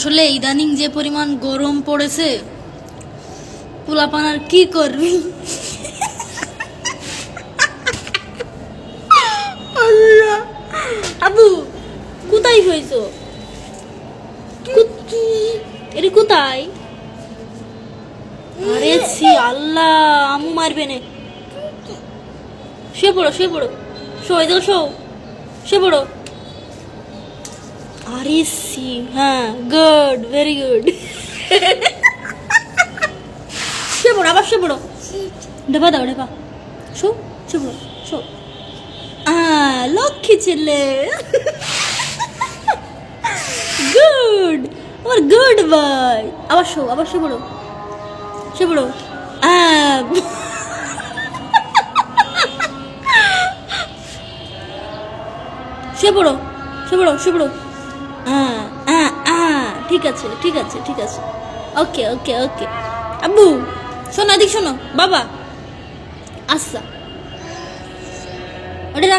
আসলে ইদানিং যে পরিমাণ গরম পড়েছে, পোলাপান আর কি করবি। আবু কোথায় হয়েছ? এটা কোথায়? আরে ছি আল্লাহ, আমু মারবে নে। শুয়ে পড়ো, শুয়ে পড়ো, শো এদিকে শো, শুয়ে পড়ো। আরে সি, হ্যাঁ গুড, ভেরি গুড। শুয়ে পড়ো, আবার শুয়ে পড়ো। ঢেপা দাও, ঢেপা। শো, শুয়ে পড়ো, শো। লক্ষ্মী ছেলে। গুড, আমার গুড বয়। আবার শো, আবার শুয়ে পড়ো, শুয়ে পড়ো। শুয়ে পড়ো, শুয়ে পড়ো, শুয়ে পড়ো। ঠিক আছে, ঠিক আছে, ঠিক আছে। ওকে ওকে ওকে। আব্বু শোনো, এদিক শোনো বাবা। আচ্ছা, ওটা